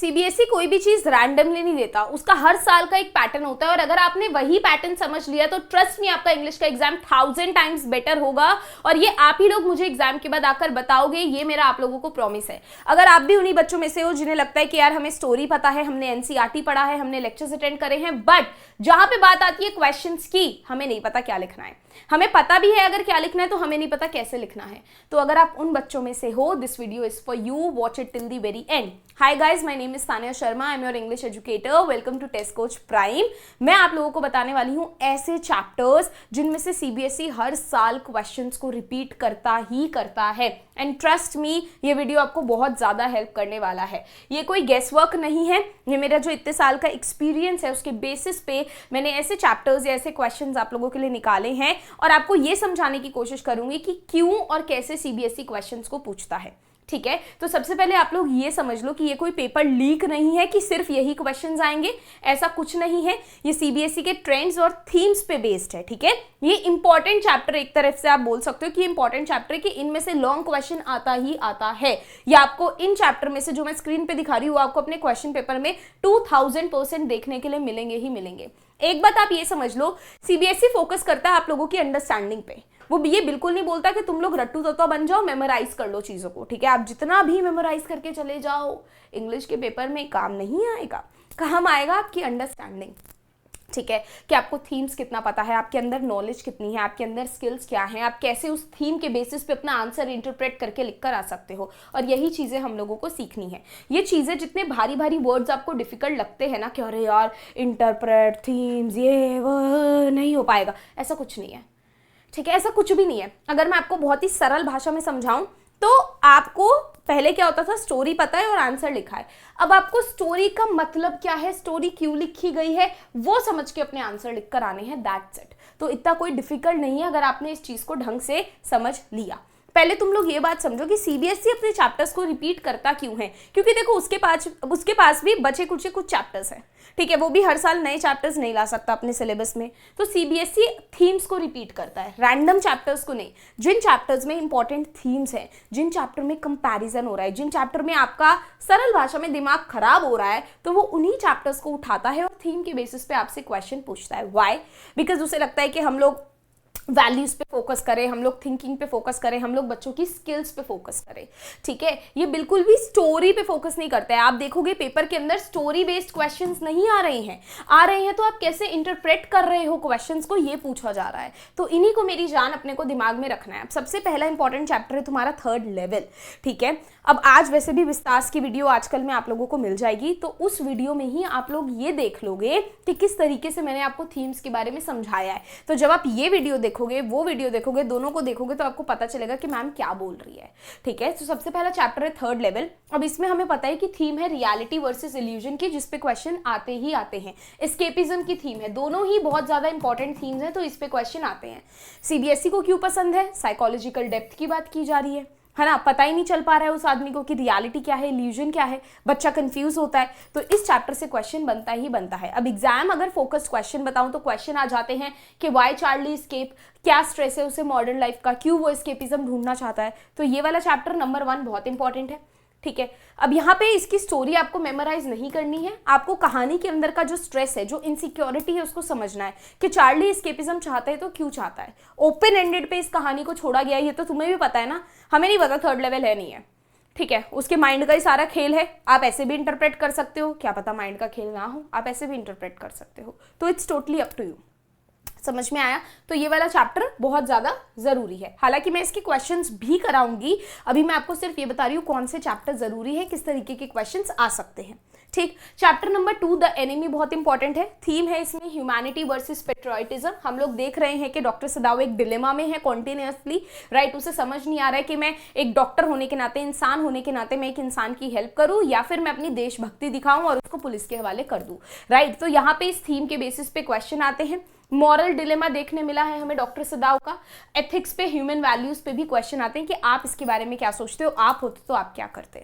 CBSE कोई भी चीज रैंडमली नहीं देता, उसका हर साल का एक पैटर्न होता है और अगर आपने वही पैटर्न समझ लिया तो ट्रस्ट मी आपका इंग्लिश का एग्जाम 1000 टाइम्स बेटर होगा। और ये आप ही लोग मुझे एग्जाम के बाद आकर बताओगे, ये मेरा आप लोगों को प्रॉमिस है। अगर आप भी उन्हीं बच्चों में से हो जिन्हें लगता है कि यार हमें स्टोरी पता है, हमने एनसीईआरटी पढ़ा है, हमने लेक्चर्स अटेंड करे हैं, बट जहां पे बात आती है क्वेश्चंस की, हमें नहीं पता क्या लिखना है। हमें पता भी है अगर क्या लिखना है तो हमें नहीं पता कैसे लिखना है। तो अगर आप उन बच्चों में से हो, this video is for you, watch it till the very end. Hi guys, my name is Tania Sharma, I am your English educator, welcome to Test Coach Prime. मैं आप लोगों को बताने वाली हूं ऐसे चैप्टर्स जिनमें से सीबीएसई हर साल क्वेश्चंस को रिपीट करता ही करता है। एंड ट्रस्ट मी, ये वीडियो आपको बहुत ज्यादा हेल्प करने वाला है। ये कोई गेस वर्क नहीं है, ये मेरा जो इतने साल का एक्सपीरियंस है उसके बेसिस पे मैंने ऐसे चैप्टर्स या ऐसे क्वेश्चंस आप लोगों के लिए निकाले हैं और आपको ये समझाने की कोशिश करूंगी कि क्यों और कैसे सीबीएसई क्वेश्चंस को पूछता है। ठीक है, तो सबसे पहले आप लोग ये समझ लो कि ये कोई पेपर लीक नहीं है कि सिर्फ यही क्वेश्चंस आएंगे, ऐसा कुछ नहीं है। ये सीबीएसई के ट्रेंड्स और थीम्स पे बेस्ड है। ठीक है, ये इंपॉर्टेंट चैप्टर, एक तरफ से आप बोल सकते हो कि इंपॉर्टेंट चैप्टर है कि इनमें से लॉन्ग क्वेश्चन आता ही आता है। या आपको इन चैप्टर में से जो मैं स्क्रीन पे दिखा रही हूँ आपको अपने क्वेश्चन पेपर में 2000% देखने के लिए मिलेंगे ही मिलेंगे। एक बात आप ये समझ लो, सीबीएसई फोकस करता है आप लोगों की अंडरस्टैंडिंग पे। वो ये बिल्कुल नहीं बोलता कि तुम लोग रट्टू तत्वा बन जाओ, मेमोराइज कर लो चीजों को। ठीक है, आप जितना भी मेमोराइज करके चले जाओ, इंग्लिश के पेपर में काम नहीं आएगा। काम आएगा आपकी अंडरस्टैंडिंग। ठीक है, कि आपको थीम्स कितना पता है, आपके अंदर नॉलेज कितनी है, आपके अंदर स्किल्स क्या हैं, आप कैसे उस थीम के बेसिस पे अपना आंसर इंटरप्रेट करके लिख कर आ सकते हो। और यही चीज़ें हम लोगों को सीखनी है। ये चीज़ें जितने भारी भारी वर्ड्स आपको डिफिकल्ट लगते हैं ना कि अरे यार इंटरप्रेट, थीम्स, ये वो नहीं हो पाएगा, ऐसा कुछ नहीं है। ठीक है, ऐसा कुछ भी नहीं है। अगर मैं आपको बहुत ही सरल भाषा में समझाऊं तो आपको पहले क्या होता था, स्टोरी पता है और आंसर लिखा है। अब आपको स्टोरी का मतलब क्या है, स्टोरी क्यों लिखी गई है, वो समझ के अपने आंसर लिख कर आने हैं, दैट्स इट। तो इतना कोई डिफिकल्ट नहीं है अगर आपने इस चीज को ढंग से समझ लिया। पहले तुम लोग ये बात समझो कि सीबीएसई अपने चैप्टर्स को रिपीट करता क्यों है, क्योंकि देखो उसके पास भी बचे कुछ चैप्टर्स हैं। ठीक है, वो भी हर साल नए चैप्टर्स नहीं ला सकता अपने सिलेबस में, तो सीबीएसई थीम्स को रिपीट करता है, रैंडम चैप्टर्स को नहीं। जिन चैप्टर्स में इंपॉर्टेंट थीम्स हैं, जिन चैप्टर में कंपैरिजन हो रहा है, जिन चैप्टर में आपका सरल भाषा में दिमाग खराब हो रहा है, तो वो उन्हीं चैप्टर्स को उठाता है और थीम के बेसिस पे आपसे क्वेश्चन पूछता है। व्हाई? बिकॉज उसे लगता है कि हम लोग वैल्यूज पे फोकस करें, हम लोग थिंकिंग पे फोकस करें, हम लोग बच्चों की स्किल्स पे फोकस करें। ठीक है, ये बिल्कुल भी स्टोरी पे फोकस नहीं करते हैं। आप देखोगे पेपर के अंदर स्टोरी बेस्ड क्वेश्चंस नहीं आ रहे हैं तो आप कैसे इंटरप्रेट कर रहे हो क्वेश्चंस को, ये पूछा जा रहा है। तो इन्हीं को मेरी जान अपने को दिमाग में रखना है। अब सबसे पहला इंपॉर्टेंट चैप्टर है तुम्हारा थर्ड लेवल। ठीक है, अब आज वैसे भी विस्तार की वीडियो आजकल में आप लोगों को मिल जाएगी, तो उस वीडियो में ही आप लोग ये देख लोगे कि किस तरीके से मैंने आपको थीम्स के बारे में समझाया है। तो जब आप ये वीडियो देखोगे, वो वीडियो देखोगे, दोनों को देखोगे तो आपको पता चलेगा कि मैम क्या बोल रही है। ठीक है, तो सबसे पहला चैप्टर है थर्ड लेवल। अब इसमें हमें पता है कि थीम है रियलिटी वर्सेस इल्यूजन की, जिसपे क्वेश्चन आते ही आते हैं। एस्केपिज्म की थीम है, दोनों ही बहुत ज्यादा इंपॉर्टेंट थीम्स हैं, तो इस पे क्वेश्चन आते हैं। सीबीएसई को क्यों पसंद है? साइकोलॉजिकल डेप्थ की बात की जा रही है ना। पता ही नहीं चल पा रहा है उस आदमी को कि रियलिटी क्या है, इल्यूजन क्या है, बच्चा कंफ्यूज होता है, तो इस चैप्टर से क्वेश्चन बनता ही बनता है। अब एग्जाम अगर फोकस्ड क्वेश्चन बताऊं तो क्वेश्चन आ जाते हैं कि व्हाई चार्ली एस्केप, क्या स्ट्रेस है उसे मॉडर्न लाइफ का, क्यों वो एस्केपिज्म ढूंढना चाहता है। तो ये वाला चैप्टर नंबर 1 बहुत इंपॉर्टेंट है। ठीक है, अब यहाँ पे इसकी स्टोरी आपको मेमोराइज नहीं करनी है, आपको कहानी के अंदर का जो स्ट्रेस है, जो इनसिक्योरिटी है, उसको समझना है कि चार्ली एस्केपिज्म चाहता है तो क्यों चाहता है। ओपन एंडेड पे इस कहानी को छोड़ा गया है, ये तो तुम्हें भी पता है ना, हमें नहीं पता थर्ड लेवल है नहीं है। ठीक है, उसके माइंड का ही सारा खेल है। आप ऐसे भी इंटरप्रेट कर सकते हो, क्या पता माइंड का खेल ना हो, आप ऐसे भी इंटरप्रेट कर सकते हो। तो it's totally up to you. समझ में आया? तो ये वाला चैप्टर बहुत ज्यादा जरूरी है। हालांकि मैं इसके क्वेश्चंस भी कराऊंगी, अभी मैं आपको सिर्फ ये बता रही हूँ कौन से चैप्टर जरूरी है, किस तरीके के क्वेश्चंस आ सकते हैं। ठीक, चैप्टर नंबर 2 द एनिमी बहुत इंपॉर्टेंट है। थीम है इसमें ह्यूमैनिटी वर्सेस पेट्रियोटिज्म। हम लोग देख रहे हैं कि डॉक्टर सदाव एक डिलेमा में है कॉन्टिन्यूसली, राइट। उसे समझ नहीं आ रहा है कि मैं एक डॉक्टर होने के नाते, इंसान होने के नाते मैं एक इंसान की हेल्प करूं या फिर मैं अपनी देशभक्ति दिखाऊं और उसको पुलिस के हवाले कर दूं, राइट। तो यहाँ पे इस थीम के बेसिस पे क्वेश्चन आते हैं। मॉरल डिलेमा देखने मिला है हमें डॉक्टर सदाव का। एथिक्स पे, ह्यूमन वैल्यूज पे भी क्वेश्चन आते हैं कि आप इसके बारे में क्या सोचते हो, आप होते तो आप क्या करते।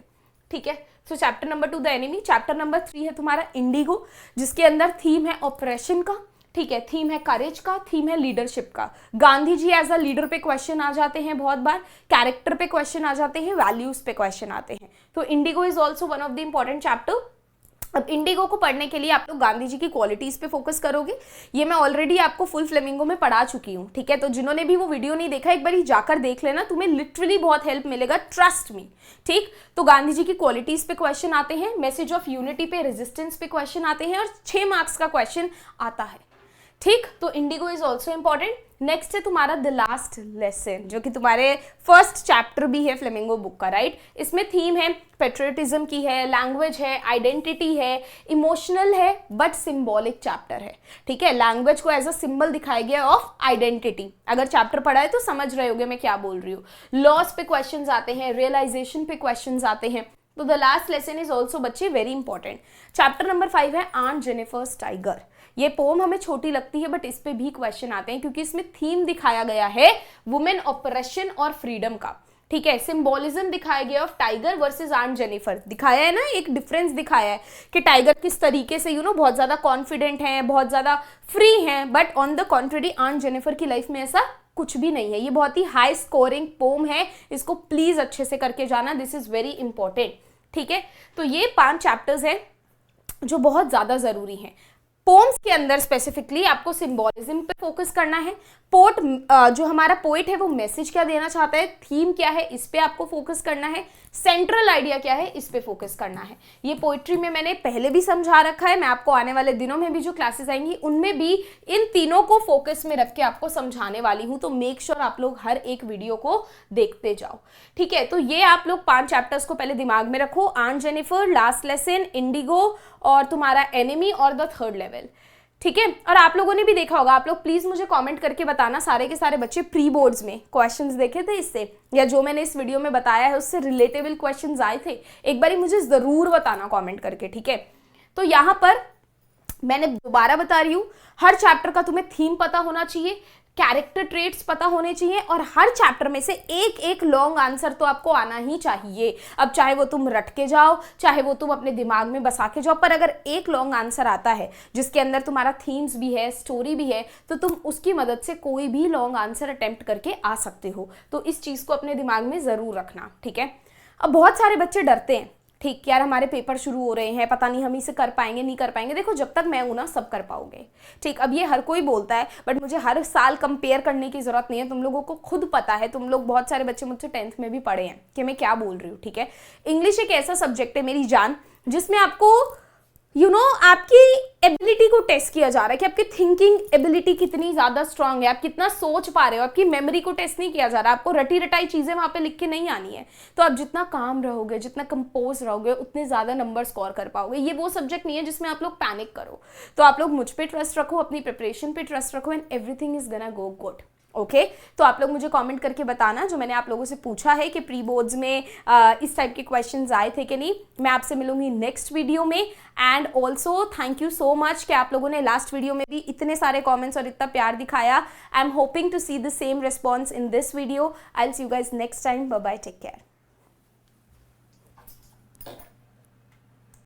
ठीक है, तो chapter number 2 the enemy. Chapter number 3 है तुम्हारा इंडिगो, जिसके अंदर थीम है ऑपरेशन का, ठीक है, थीम है करेज का, थीम है लीडरशिप का। Gandhi ji as a leader पे क्वेश्चन आ जाते हैं बहुत बार, कैरेक्टर पे क्वेश्चन आ जाते हैं, वैल्यूज पे क्वेश्चन आते हैं। तो Indigo is also one of the important chapter अब इंडिगो को पढ़ने के लिए आप लोग गांधी जी की क्वालिटीज पे फोकस करोगे। ये मैं ऑलरेडी आपको फुल फ्लेमिंगो में पढ़ा चुकी हूँ, ठीक है। तो जिन्होंने भी वो वीडियो नहीं देखा, एक बार जाकर देख लेना, तुम्हें लिटरली बहुत हेल्प मिलेगा, ट्रस्ट मी, ठीक। तो गांधी जी की क्वालिटीज पे क्वेश्चन आते हैं, मैसेज ऑफ यूनिटी पे, रेजिस्टेंस पे क्वेश्चन आते हैं, और 6 मार्क्स का क्वेश्चन आता है, ठीक। तो Indigo is also important. Next है तुम्हारा द लास्ट लेसन, जो कि तुम्हारे फर्स्ट चैप्टर भी है फ्लेमिंगो बुक का, राइट। इसमें थीम है पेट्रियटिज्म की है, लैंग्वेज है, आइडेंटिटी है, इमोशनल है बट सिंबॉलिक चैप्टर है, ठीक है। लैंग्वेज को एज अ सिंबल दिखाया गया ऑफ आइडेंटिटी। अगर चैप्टर पढ़ा है तो समझ रहे होगे मैं क्या बोल रही हूँ। लॉस पे क्वेश्चंस आते हैं, रियलाइजेशन पे क्वेश्चंस आते हैं। तो the last lesson is also बच्चे वेरी इंपॉर्टेंट। चैप्टर नंबर 5 है ऑन जेनिफर्स टाइगर। ये पोम हमें छोटी लगती है बट इस पे भी क्वेश्चन आते हैं, क्योंकि इसमें थीम दिखाया गया है वुमेन ऑपरेशन और फ्रीडम का, ठीक है। सिंबोलिज्म दिखाया गया of tiger versus aunt Jennifer, दिखाया है ना, एक डिफरेंस दिखाया है कि टाइगर किस तरीके से बहुत ज्यादा कॉन्फिडेंट है, बहुत ज्यादा फ्री है, but on the contrary aunt Jennifer की लाइफ में ऐसा कुछ भी नहीं है। ये बहुत ही हाई स्कोरिंग पोम है, इसको प्लीज अच्छे से करके जाना, दिस इज वेरी इंपॉर्टेंट, ठीक है। तो ये 5 चैप्टर्स हैं जो बहुत ज्यादा जरूरी हैं। पोम्स के अंदर स्पेसिफिकली आपको सिंबोलिज्म पे फोकस करना है। जो हमारा पोइट है वो मैसेज क्या देना चाहता है, थीम क्या है, इस पे आपको फोकस करना है। सेंट्रल आइडिया क्या है, इस पे फोकस करना है। ये पोइट्री में मैंने पहले भी समझा रखा है, मैं आपको आने वाले दिनों में भी जो क्लासेस आएंगी उनमें भी इन तीनों को फोकस में रख के आपको समझाने वाली हूं। तो मेक श्योर आप लोग हर एक वीडियो को देखते जाओ, ठीक है। तो ये आप लोग 5 चैप्टर्स को पहले दिमाग में रखो, aunt Jennifer, last lesson, Indigo और तुम्हारा एनिमी और द थर्ड लेवल, ठीक है। और आप लोगों ने भी देखा होगा, आप लोग प्लीज मुझे कमेंट करके बताना सारे के सारे बच्चे प्री बोर्ड्स में क्वेश्चंस देखे थे इससे, या जो मैंने इस वीडियो में बताया है उससे रिलेटेबल क्वेश्चंस आए थे, एक बार मुझे जरूर बताना कमेंट करके, ठीक है। तो यहाँ पर मैंने दोबारा बता रही हूँ, हर चैप्टर का तुम्हें थीम पता होना चाहिए, कैरेक्टर ट्रेट्स पता होने चाहिए, और हर चैप्टर में से एक एक लॉन्ग आंसर तो आपको आना ही चाहिए। अब चाहे वो तुम रट के जाओ, चाहे वो तुम अपने दिमाग में बसा के जाओ, पर अगर एक लॉन्ग आंसर आता है जिसके अंदर तुम्हारा थीम्स भी है, स्टोरी भी है, तो तुम उसकी मदद से कोई भी लॉन्ग आंसर अटेम्प्ट करके आ सकते हो। तो इस चीज को अपने दिमाग में जरूर रखना, ठीक है। अब बहुत सारे बच्चे डरते हैं, ठीक, यार हमारे पेपर शुरू हो रहे हैं, पता नहीं हम इसे कर पाएंगे नहीं कर पाएंगे। देखो जब तक मैं हूं ना सब कर पाओगे, ठीक। अब ये हर कोई बोलता है, बट मुझे हर साल कंपेयर करने की जरूरत नहीं है, तुम लोगों को खुद पता है। तुम लोग बहुत सारे बच्चे मुझसे 10th में भी पढ़े हैं कि मैं क्या बोल रही हूँ, ठीक है। इंग्लिश एक ऐसा सब्जेक्ट है मेरी जान जिसमें आपको आपकी एबिलिटी को टेस्ट किया जा रहा है कि आपकी थिंकिंग एबिलिटी कितनी ज्यादा स्ट्रांग है, आप कितना सोच पा रहे हो। आपकी मेमोरी को टेस्ट नहीं किया जा रहा, आपको रटी रटाई चीजें वहां पे लिख के नहीं आनी है। तो आप जितना काम रहोगे, जितना कंपोज रहोगे, उतने ज्यादा नंबर स्कोर कर पाओगे। ये वो सब्जेक्ट नहीं है जिसमें आप लोग पैनिक करो। तो आप लोग मुझ पे ट्रस्ट रखो, अपनी प्रिपरेशन पे ट्रस्ट रखो, and everything is gonna go good, okay. तो आप लोग मुझे कमेंट करके बताना, जो मैंने आप लोगों से पूछा है कि प्री बोर्ड्स में इस टाइप के क्वेश्चंस आए थे कि नहीं। मैं आपसे मिलूंगी नेक्स्ट वीडियो में। And also thank you so much कि आप लोगों ने लास्ट वीडियो में भी इतने सारे कमेंट्स और इतना प्यार दिखाया। I am hoping to see the same response in this video. I will see you guys next time. Bye bye, take care.